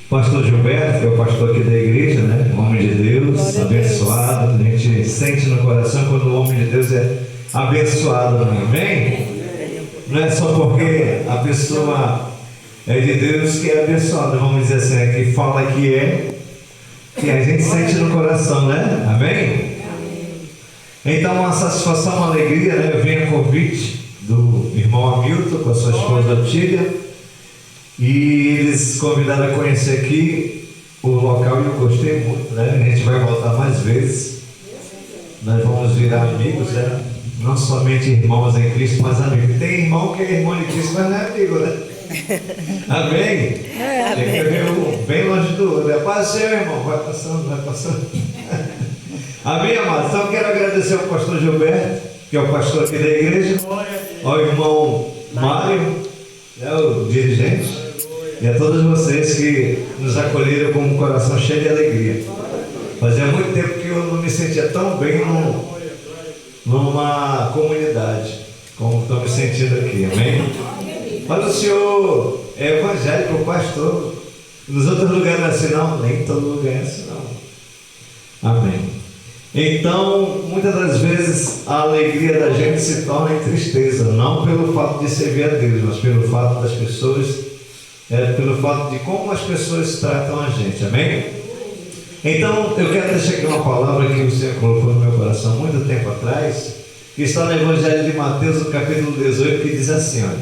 Pastor Gilberto, que é o pastor aqui da igreja, né? Homem de Deus, abençoado. A gente sente no coração quando o homem de Deus é abençoado, amém? Não é só porque a pessoa é de Deus que é abençoada, vamos dizer assim, que fala que a gente sente no coração, né? Amém? Então, uma satisfação, uma alegria, né? Eu vim a convite do irmão Hamilton com a sua esposa Tília. E eles convidaram a conhecer aqui o local e eu gostei muito, né? A gente vai voltar mais vezes. Nós vamos virar amigos, né? Não somente irmãos em Cristo, mas amigos. Tem irmão que é irmão de Cristo, mas não é amigo, né? Amém? Tem que ver um bem longe do outro. É paz, seu irmão. Vai passando, vai passando. Amém, amados? Então eu quero agradecer ao pastor Gilberto, que é o pastor aqui da igreja, ao irmão Mário, né, o dirigente. E a todos vocês que nos acolheram com um coração cheio de alegria. Fazia muito tempo que eu não me sentia tão bem numa comunidade como estou me sentindo aqui, amém? Mas o senhor é evangélico, pastor. Nos outros lugares não é assim não? Nem todo lugar é assim não. Amém. Então, muitas das vezes a alegria da gente se torna em tristeza, não pelo fato de servir a Deus, mas pelo fato das pessoas, pelo fato de como as pessoas tratam a gente, amém? Então, eu quero deixar aqui uma palavra que o Senhor colocou no meu coração muito tempo atrás, que está no Evangelho de Mateus, no capítulo 18, que diz assim, olha: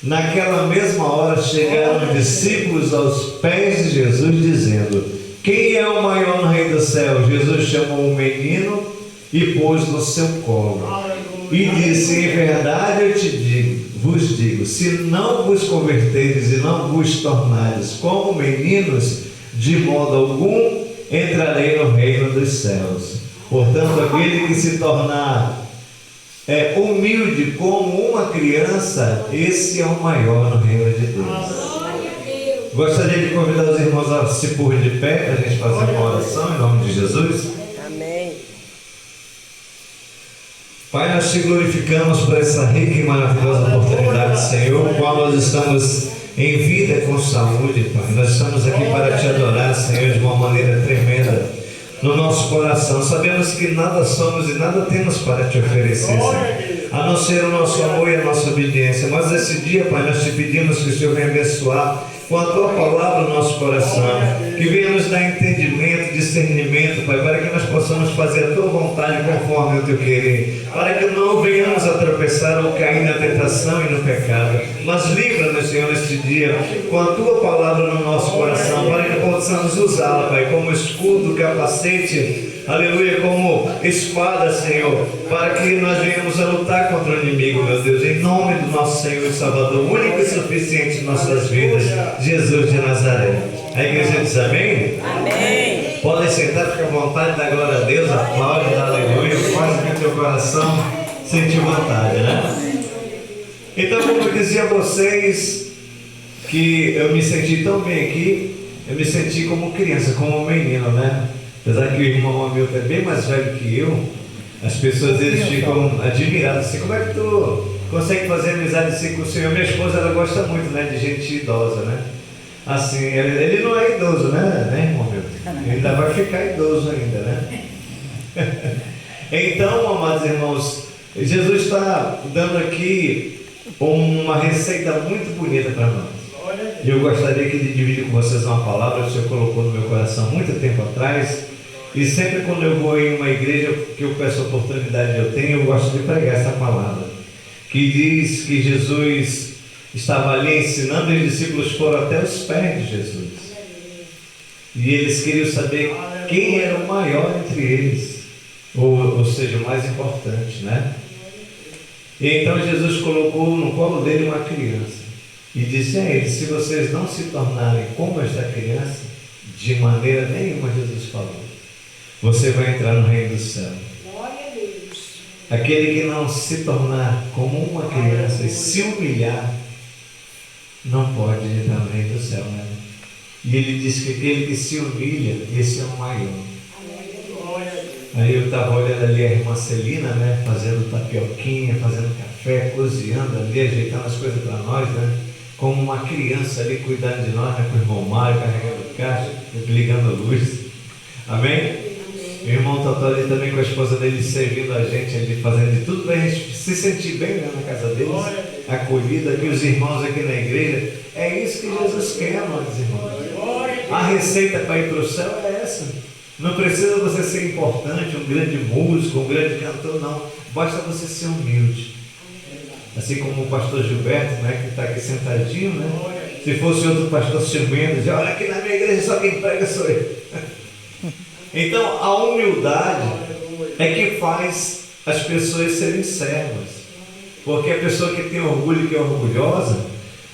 naquela mesma hora chegaram os discípulos aos pés de Jesus, dizendo: quem é o maior no reino do céu? Jesus chamou um menino e pôs no seu colo e disse: em verdade eu vos digo, se não vos converterdes e não vos tornares como meninos, de modo algum entrarei no reino dos céus. Portanto, aquele que se tornar humilde como uma criança, esse é o maior no reino de Deus. Gostaria de convidar os irmãos a se pôr de pé para a gente fazer uma oração em nome de Jesus. Amém. Pai, nós te glorificamos por essa rica e maravilhosa oportunidade, Senhor, qual nós estamos em vida com saúde, Pai. Nós estamos aqui para te adorar, Senhor, de uma maneira tremenda no nosso coração. Sabemos que nada somos e nada temos para te oferecer, Senhor, a não ser o nosso amor e a nossa obediência. Mas esse dia, Pai, nós te pedimos que o Senhor venha abençoar com a tua palavra o nosso coração, que venha nos dar entendimento, discernimento, Pai, para que nós possamos fazer a tua vontade conforme o teu querer, para que não venhamos a tropeçar ou cair na tentação e no pecado, mas livra-nos, Senhor, neste dia com a tua palavra no nosso coração, para que possamos usá-la, Pai, como escudo, capacete, aleluia, como espada, Senhor, para que nós venhamos a lutar contra o inimigo, meu Deus, em nome do nosso Senhor e Salvador, único e suficiente em nossas vidas, Jesus de Nazaré. A igreja diz amém? Amém. Podem sentar, fica à vontade, dá glória a Deus, aplaude, dá aleluia, faz que o teu coração sentir vontade, né? Então, como eu dizia a vocês, que eu me senti tão bem aqui, eu me senti como criança, como um menino, né? Apesar que o irmão Hamilton é bem mais velho que eu, as pessoas eles ficam admiradas assim: como é que tu consegue fazer amizade assim com o Senhor? Minha esposa, ela gosta muito, né, de gente idosa, né? Assim, ele não é idoso, né, irmão Hamilton? Ele ainda vai ficar idoso ainda, né? Então, amados irmãos, Jesus está dando aqui uma receita muito bonita para nós. E eu gostaria de dividir com vocês uma palavra que o Senhor colocou no meu coração muito tempo atrás. E sempre quando eu vou em uma igreja que eu peço a oportunidade eu tenho, eu gosto de pregar essa palavra, que diz que Jesus estava ali ensinando e os discípulos foram até os pés de Jesus. E eles queriam saber quem era o maior entre eles, ou seja, o mais importante, né? E então Jesus colocou no colo dele uma criança e disse a eles: se vocês não se tornarem como esta criança, de maneira nenhuma, Jesus falou, você vai entrar no reino do céu. Glória a Deus. Aquele que não se tornar como uma criança e se humilhar, não pode entrar no reino do céu, né? E ele disse que aquele que se humilha, esse é o maior. Aí eu estava olhando ali a irmã Celina, né, fazendo tapioquinha, fazendo café, cozinhando ali, ajeitando as coisas para nós, né? Como uma criança ali cuidando de nós, né, com o irmão Mário, carregando caixa, ligando a luz. Amém? O irmão Totó ali também com a esposa dele servindo a gente ali, fazendo de tudo para a gente se sentir bem, né, na casa deles, acolhida, aqui os irmãos aqui na igreja. É isso que Jesus quer, amados irmãos. A receita para ir para o céu é essa. Não precisa você ser importante, um grande músico, um grande cantor, não. Basta você ser humilde. Assim como o pastor Gilberto, né, que está aqui sentadinho, né? Se fosse outro pastor ciumento, dizia, olha, aqui na minha igreja só quem prega sou eu. Então, a humildade é que faz as pessoas serem servas. Porque a pessoa que tem orgulho, que é orgulhosa,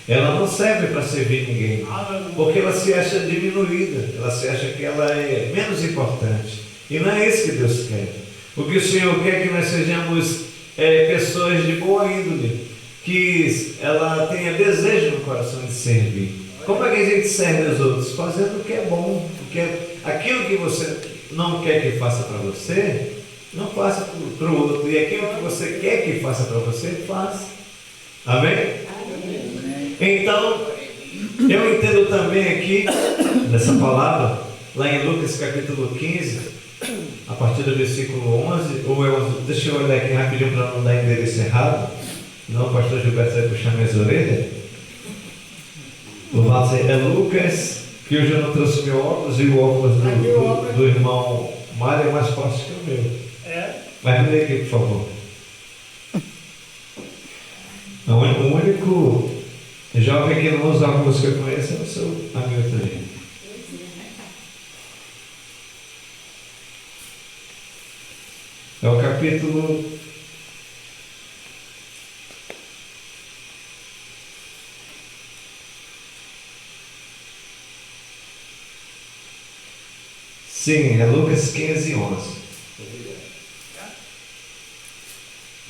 ela não serve para servir ninguém. Porque ela se acha diminuída, ela se acha que ela é menos importante. E não é isso que Deus quer. O que o Senhor quer é que nós sejamos pessoas de boa índole, que ela tenha desejo no coração de servir. Como é que a gente serve os outros? Fazendo o que é bom. Porque aquilo que você não quer que faça para você, não faça para o outro. E aquilo que você quer que faça para você, faça. Amém? Então, eu entendo também aqui, nessa palavra, lá em Lucas capítulo 15, a partir do versículo 11, deixa eu olhar aqui rapidinho para não dar endereço errado, não o pastor Gilberto vai puxar minhas orelhas. É Lucas, que hoje eu não trouxe meu óculos, e o óculos do irmão Mário é mais forte que o meu. Mas me dê aqui, por favor. O único jovem que não usa óculos que eu conheço é o seu amigo também. É o capítulo 5, é Lucas 15, 11.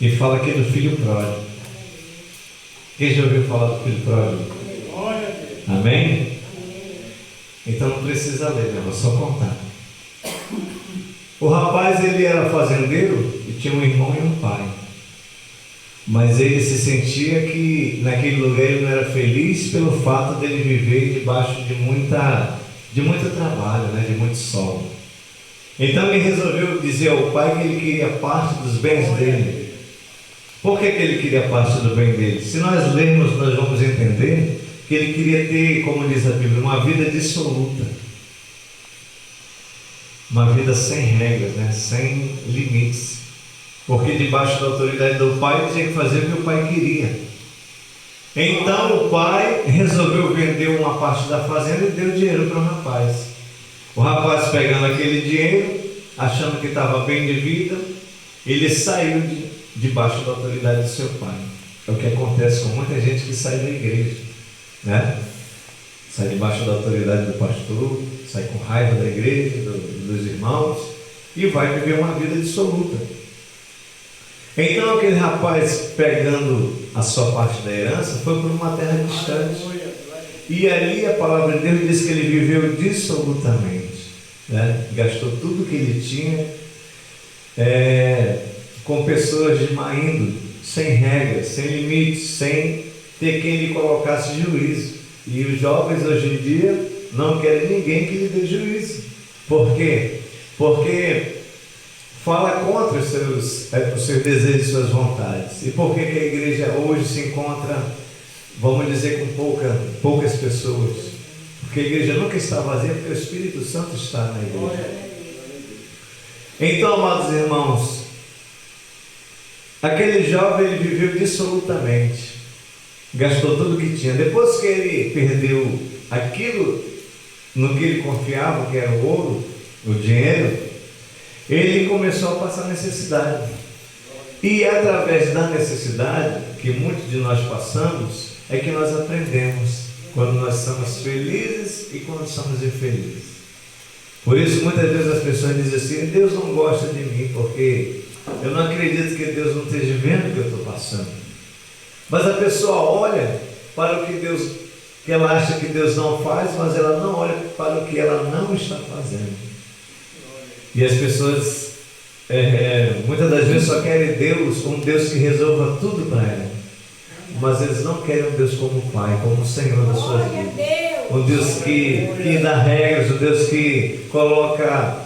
E fala aqui do filho pródigo. Quem já ouviu falar do filho pródigo? Amém? Então não precisa ler, né? Vou só contar. O rapaz, ele era fazendeiro e tinha um irmão e um pai. Mas ele se sentia que naquele lugar ele não era feliz pelo fato dele viver debaixo de muito trabalho, né? De muito sol. Então ele resolveu dizer ao pai que ele queria parte dos bens dele. Por que ele queria parte do bem dele? Se nós lermos, nós vamos entender que ele queria ter, como diz a Bíblia, uma vida dissoluta. Uma vida sem regras, né? Sem limites. Porque debaixo da autoridade do pai, ele tinha que fazer o que o pai queria. Então o pai resolveu vender uma parte da fazenda e deu dinheiro para o rapaz. O rapaz, pegando aquele dinheiro, achando que estava bem de vida, ele saiu debaixo da autoridade do seu pai. É o que acontece com muita gente que sai da igreja, né? Sai debaixo da autoridade do pastor, sai com raiva da igreja, dos irmãos, e vai viver uma vida dissoluta. Então aquele rapaz, pegando a sua parte da herança, foi para uma terra distante. E ali a palavra de Deus diz que ele viveu dissolutamente, né? Gastou tudo que ele tinha, com pessoas de má índole, sem regras, sem limites, sem ter quem lhe colocasse juízo. E os jovens hoje em dia não querem ninguém que lhe dê juízo. Por quê? Porque fala contra os seus desejos e suas vontades. E por que a igreja hoje se encontra, vamos dizer, com poucas pessoas? Porque a igreja nunca está vazia, porque o Espírito Santo está na igreja. Então, amados irmãos, aquele jovem, ele viveu dissolutamente, gastou tudo que tinha. Depois que ele perdeu aquilo no que ele confiava, que era o ouro, o dinheiro, ele começou a passar necessidade. E é através da necessidade que muitos de nós passamos, é que nós aprendemos quando nós somos felizes e quando somos infelizes. Por isso muitas vezes as pessoas dizem assim: Deus não gosta de mim, porque eu não acredito que Deus não esteja vendo o que eu estou passando. Mas a pessoa olha para o que ela acha que Deus não faz, mas ela não olha para o que ela não está fazendo. E as pessoas muitas das vezes só querem um Deus que resolva tudo para ela. Mas eles não querem um Deus como Pai, como o Senhor das suas vidas. um Deus que dá regras, um Deus que coloca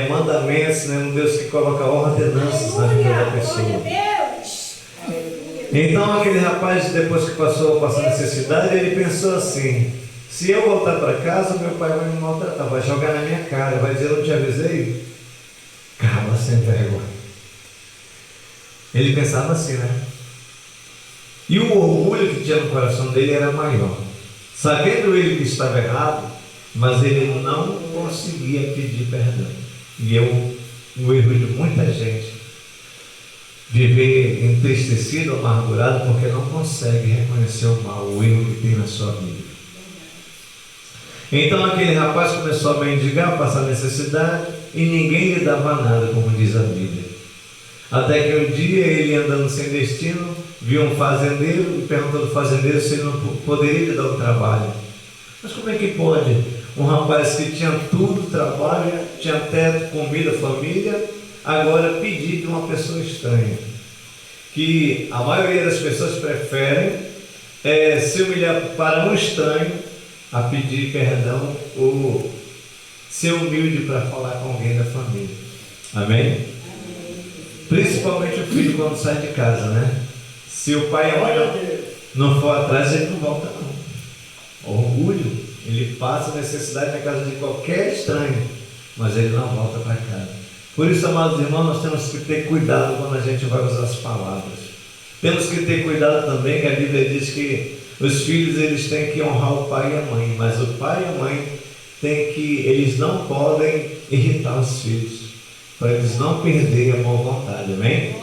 mandamentos, né? Um Deus que coloca ordenanças na vida da pessoa. Então aquele rapaz, depois que passou necessidade, ele pensou assim: se eu voltar para casa, meu pai vai me maltratar, vai jogar na minha cara, vai dizer, eu não te avisei? Cabra sem vergonha. Ele pensava assim, né? E o orgulho que tinha no coração dele era maior. Sabendo ele que estava errado, mas ele não conseguia pedir perdão. E é o erro de muita gente, viver entristecido, amargurado, porque não consegue reconhecer o mal, o erro que tem na sua vida. Então aquele rapaz começou a mendigar, passar necessidade, e ninguém lhe dava nada, como diz a Bíblia. Até que um dia, ele andando sem destino, viu um fazendeiro e perguntou ao fazendeiro se ele não poderia lhe dar um trabalho. Mas como é que pode um rapaz que tinha tudo, trabalho, tinha teto, comida, família, agora pedir de uma pessoa estranha? Que a maioria das pessoas preferem se humilhar para um estranho a pedir perdão ou ser humilde para falar com alguém da família. Amém? Principalmente o filho quando sai de casa, né? Se o pai e a mãe não for atrás, ele não volta não. Orgulho, ele passa necessidade na casa de qualquer estranho, mas ele não volta para casa. Por isso, amados irmãos, nós temos que ter cuidado quando a gente vai usar as palavras. Temos que ter cuidado também, que a Bíblia diz que os filhos, eles têm que honrar o pai e a mãe, mas o pai e a mãe eles não podem irritar os filhos, para eles não perderem a boa vontade. Amém?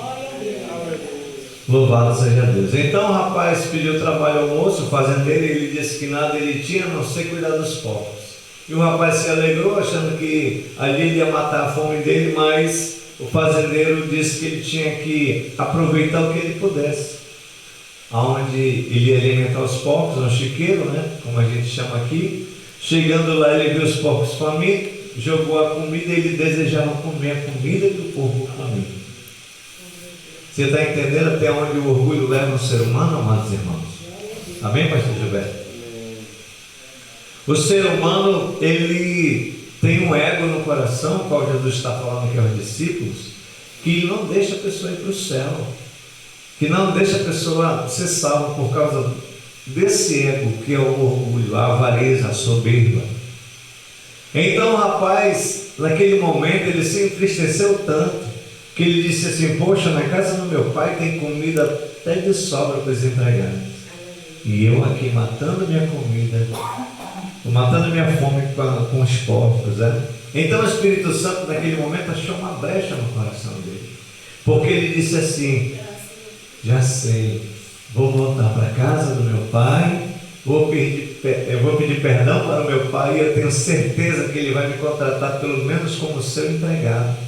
Louvado seja Deus. Então o rapaz pediu trabalho ao moço, o fazendeiro, e ele disse que nada ele tinha, a não ser cuidar dos porcos. E o rapaz se alegrou, achando que ali ele ia matar a fome dele, mas o fazendeiro disse que ele tinha que aproveitar o que ele pudesse. Aonde ele ia alimentar os porcos, um chiqueiro, né? Como a gente chama aqui. Chegando lá, ele viu os porcos famintos, jogou a comida e ele desejava comer a comida que o porco comia. Você está entendendo até onde o orgulho leva o ser humano, amados irmãos? Amém, pastor Gilberto? O ser humano, ele tem um ego no coração, qual Jesus está falando aqui aos discípulos, que não deixa a pessoa ir para o céu, que não deixa a pessoa ser salva por causa desse ego que é o orgulho, a avareza, a soberba. Então o rapaz, naquele momento, ele se entristeceu tanto que ele disse assim: poxa, na casa do meu pai tem comida até de sobra para os empregados, e eu aqui matando minha comida, matando minha fome com os porcos, né? Então o Espírito Santo naquele momento achou uma brecha no coração dele, porque ele disse assim: já sei, vou voltar para a casa do meu pai, eu vou pedir perdão para o meu pai, e eu tenho certeza que ele vai me contratar pelo menos como seu empregado.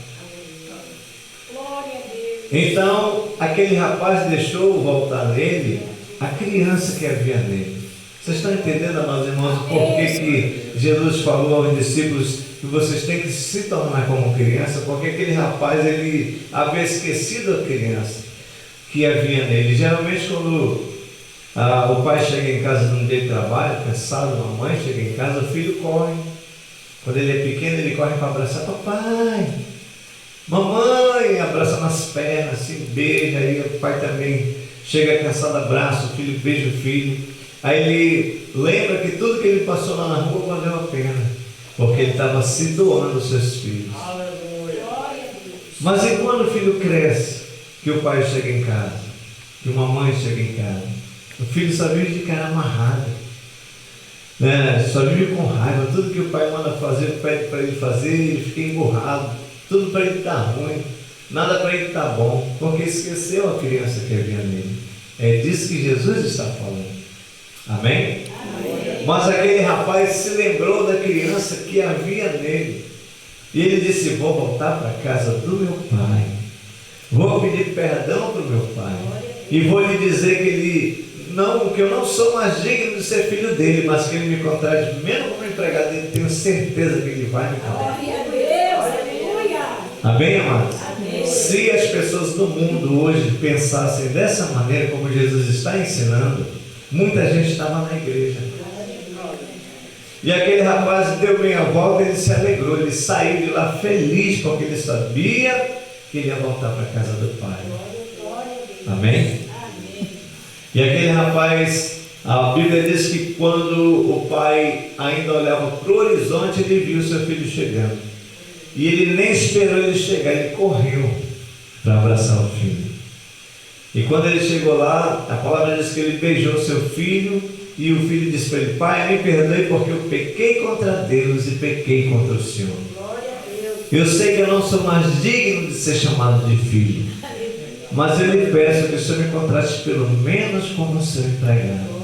Então aquele rapaz deixou voltar nele a criança que havia nele. Vocês estão entendendo, amados irmãos, por que Jesus falou aos discípulos que vocês têm que se tornar como criança? Porque aquele rapaz, ele havia esquecido a criança que havia nele. Geralmente quando o pai chega em casa num dia de trabalho, cansado, a mãe chega em casa, o filho corre. Quando ele é pequeno, ele corre para abraçar: papai, mamãe, abraça nas pernas, se beija. Aí o pai também chega cansado, abraça o filho, beija o filho. Aí ele lembra que tudo que ele passou lá na rua valeu a pena, porque ele estava se doando aos seus filhos. Mas e quando o filho cresce, que o pai chega em casa, que uma mãe chega em casa, o filho só vive de cara amarrada, né? Só vive com raiva. Tudo que o pai manda fazer, pede para ele fazer, ele fica emburrado. Tudo para ele está ruim, nada para ele está bom, porque esqueceu a criança que havia nele. É disso que Jesus está falando. Amém? Amém? Mas aquele rapaz se lembrou da criança que havia nele, e ele disse: vou voltar para a casa do meu pai, vou pedir perdão para o meu pai, e vou lhe dizer que eu não sou mais digno de ser filho dele, mas que ele me contrate mesmo como empregado dele, tenho certeza que ele vai me contratar. Amém, amados? Amém. Se as pessoas do mundo hoje pensassem dessa maneira como Jesus está ensinando, muita gente estava na igreja. E aquele rapaz deu meia volta e ele se alegrou, ele saiu de lá feliz, porque ele sabia que ele ia voltar para a casa do pai. Amém? E aquele rapaz, a Bíblia diz que quando o pai ainda olhava para o horizonte, ele viu seu filho chegando. E ele nem esperou ele chegar, ele correu para abraçar o filho. E quando ele chegou lá, a palavra diz que ele beijou seu filho, e o filho disse para ele: pai, me perdoe porque eu pequei contra Deus e pequei contra o Senhor. Eu sei que eu não sou mais digno de ser chamado de filho, mas eu lhe peço que o Senhor me contrate pelo menos como seu empregado.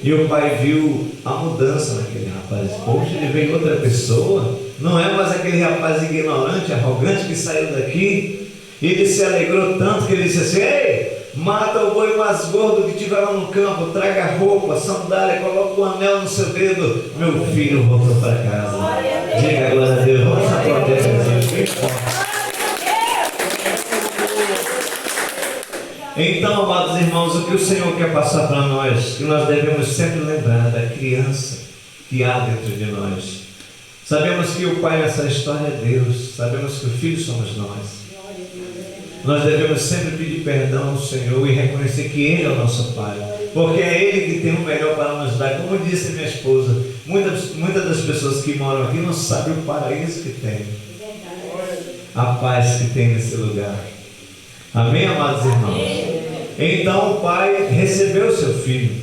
E o pai viu a mudança naquele rapaz. Poxa, ele veio outra pessoa, não é mais aquele rapaz ignorante, arrogante que saiu daqui. E ele se alegrou tanto que ele disse assim: ei, mata o boi mais gordo que tiver lá no campo, traga a roupa, sandália, coloca o anel no seu dedo. Meu filho voltou para casa. Diga glória a Deus. Vamos aplaudir a Jesus. Então, amados irmãos, o que o Senhor quer passar para nós, que nós devemos sempre lembrar da criança que há dentro de nós. Sabemos que o pai nessa história é Deus, sabemos que o filho somos nós. Nós devemos sempre pedir perdão ao Senhor e reconhecer que Ele é o nosso Pai, porque é Ele que tem o melhor para nos dar. Como disse minha esposa, muitas das pessoas que moram aqui não sabem o paraíso que tem, a paz que tem nesse lugar. Amém, amados irmãos? Então o pai recebeu seu filho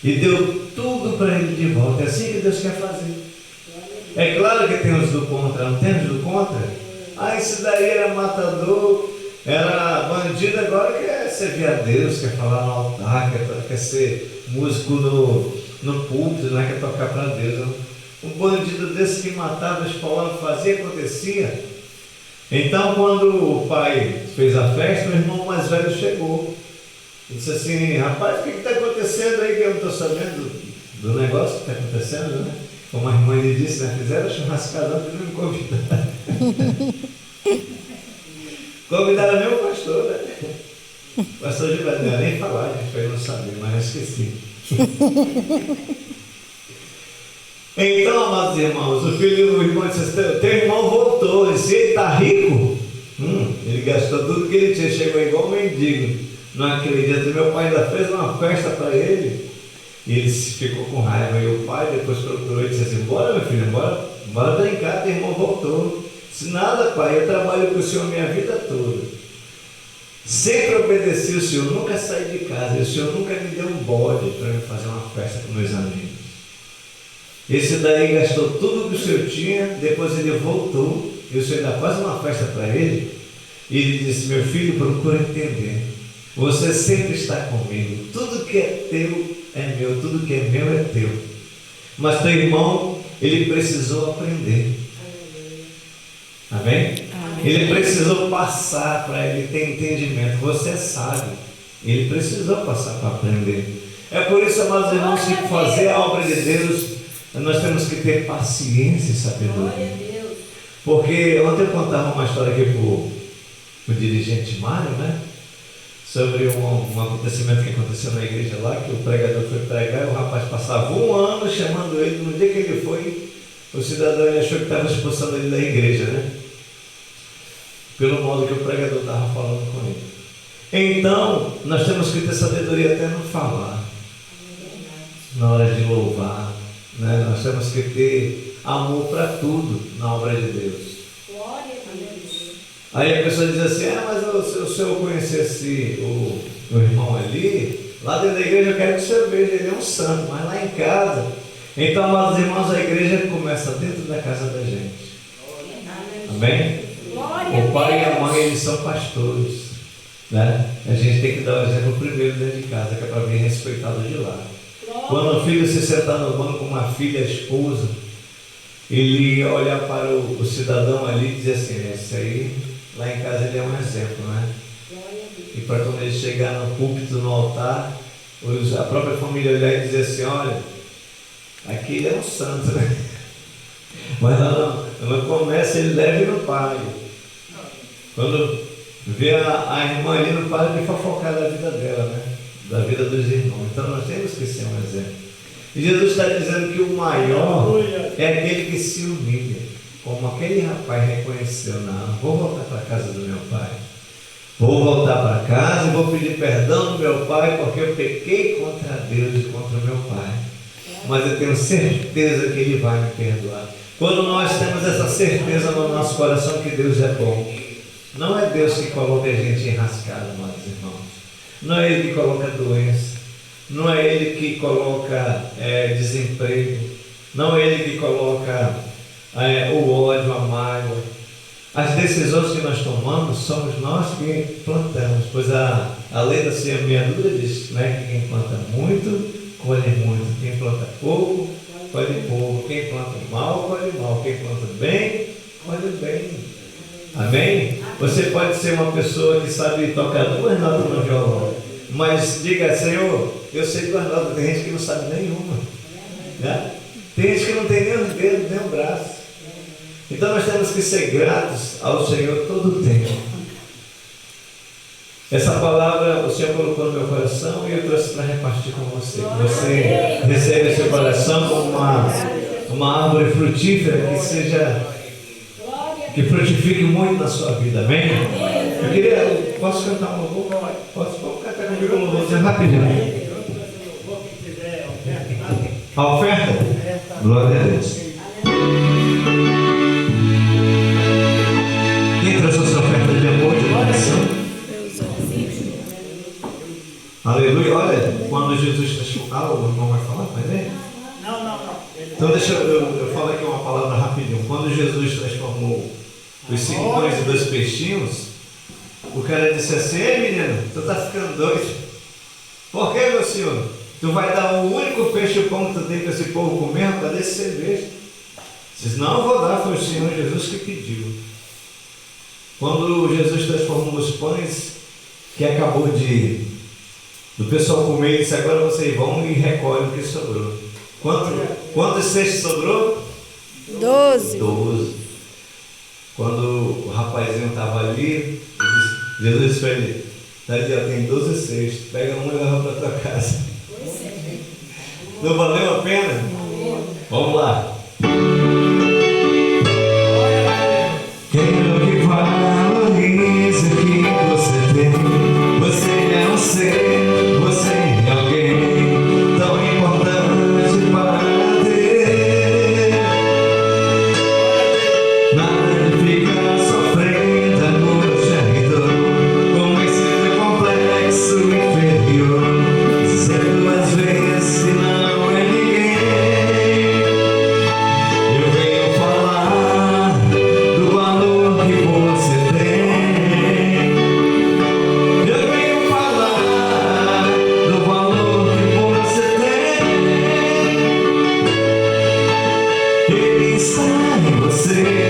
e deu tudo para ele de volta. É assim que Deus quer fazer. É claro que tem os do contra, não tem os do contra? Ah, esse daí era matador, era bandido, agora quer servir a Deus, quer falar no altar, quer ser músico no púlpito, não é? Quer tocar para Deus. Um bandido desse que matava, espalhava, fazia, acontecia. Então, quando o pai fez a festa, o irmão mais velho chegou. Ele disse assim: rapaz, o que está acontecendo aí que eu não estou sabendo do negócio que está acontecendo, né? Como a irmã lhe disse, né? Fizeram churrascadão e não me convidaram. Convidaram nem o pastor, né? O pastor de não ia nem falar, gente, para ele não saber, mas eu esqueci. Então, amados irmãos, o irmão disse: teu irmão voltou, e se ele está rico, ele gastou tudo que ele tinha, chegou igual um mendigo. Não acredito, meu pai ainda fez uma festa para ele, e ele ficou com raiva. E o pai depois procurou e disse assim: bora, meu filho, bora brincar, teu irmão voltou. Disse: nada, pai, eu trabalho com o Senhor minha vida toda, sempre obedeci o Senhor, nunca saí de casa, e o Senhor nunca me deu um bode para eu fazer uma festa com meus amigos. Esse daí gastou tudo que o Senhor tinha, depois ele voltou, e o Senhor ainda faz uma festa para ele, e ele disse: meu filho, procura entender, você sempre está comigo, tudo que é teu é meu, tudo que é meu é teu. Mas teu irmão, ele precisou aprender. Amém? Ele precisou passar para ele ter entendimento. Você é sábio, ele precisou passar para aprender. É por isso, amados irmãos, que fazer a obra de Deus, nós temos que ter paciência e sabedoria. Porque ontem eu contava uma história aqui para o dirigente Mário, né? Sobre um acontecimento que aconteceu na igreja lá, que o pregador foi pregar e o rapaz passava um ano chamando ele. No dia que ele foi, o cidadão achou que estava expulsando ele da igreja, né? Pelo modo que o pregador estava falando com ele. Então, nós temos que ter sabedoria até no falar, na hora de louvar, né? Nós temos que ter amor para tudo na obra de Deus. Aí a pessoa diz assim: se eu conhecesse o irmão ali, lá dentro da igreja eu quero que o senhor veja, ele é um santo, mas lá em casa. Então, amados irmãos, a igreja começa dentro da casa da gente. Amém? O pai e a mãe, eles são pastores, né? A gente tem que dar o exemplo primeiro dentro de casa, que é para vir respeitado de lá. Quando o filho se sentar no banco com uma filha, a esposa, ele olhar para o cidadão ali e dizer assim: esse aí, lá em casa ele é um exemplo, né? E para quando ele chegar no púlpito, no altar, a própria família olhar e dizer assim: olha, aqui ele é um santo, né? Mas não começa, ele leve no pai. Quando vê a irmã ali no pai, ele fofocar da vida dela, né? Da vida dos irmãos. Então nós temos que ser um exemplo. E Jesus está dizendo que o maior é aquele que se humilha, como aquele rapaz reconheceu: não, vou voltar para a casa do meu pai. Vou voltar para casa e vou pedir perdão do meu pai, porque eu pequei contra Deus e contra o meu pai. Mas eu tenho certeza que Ele vai me perdoar. Quando nós temos essa certeza no nosso coração que Deus é bom, não é Deus que coloca a gente enrascado, amados irmãos. Não é Ele que coloca doença. Não é Ele que coloca desemprego. Não é Ele que coloca o ódio, a mágoa. As decisões que nós tomamos somos nós que plantamos. Pois a lei da semeadura diz, né, que quem planta muito, colhe muito. Quem planta pouco, colhe pouco. Quem planta mal, colhe mal. Quem planta bem, colhe bem. Amém? Você pode ser uma pessoa que sabe tocar 2 notas no violão, mas diga: Senhor, eu sei 2 notas. Tem gente que não sabe nenhuma, né? Tem gente que não tem nem os dedos, nem o braço. Então nós temos que ser gratos ao Senhor todo o tempo. Essa palavra o Senhor colocou no meu coração e eu trouxe para repartir com você. Que você receba esse coração como uma árvore frutífera que frutifique muito na sua vida, amém? Posso cantar um louvor? Vamos cantar comigo um louvorzinho rapidinho. A oferta? Glória a Deus. Quem trouxe essa oferta de amor, de coração? Aleluia. Olha, quando Jesus transformou, o irmão vai falar com ele? Não. Então deixa eu falar aqui uma palavra rapidinho. Quando Jesus transformou os 5 pães e 2 peixinhos, o cara disse assim: ei menino, tu tá ficando doido. Por que, meu senhor? Tu vai dar o único peixe e pão que tu tem para esse povo comer? Cadê esse cerveja? Diz: não, eu vou dar, foi o Senhor Jesus que pediu. Quando Jesus transformou os pães, que acabou do pessoal comer, ele disse: agora vocês vão e recolhem o que sobrou. Quantos cestos sobrou? 12. Quando o rapazinho estava ali, Jesus disse para ele: tá ali, ó, tem 12 cestos, pega um e leva para tua casa. Não valeu a pena? Vamos lá. Quero que valorize o que você tem. Você é um ser, você é alguém tão importante para Deus. Nada de ficar sofrendo angústia e dor com esse teu complexo inferior, dizendo às vezes que não é ninguém. Eu venho falar do valor que você tem. Eu venho falar do valor que você tem. Ele está em você.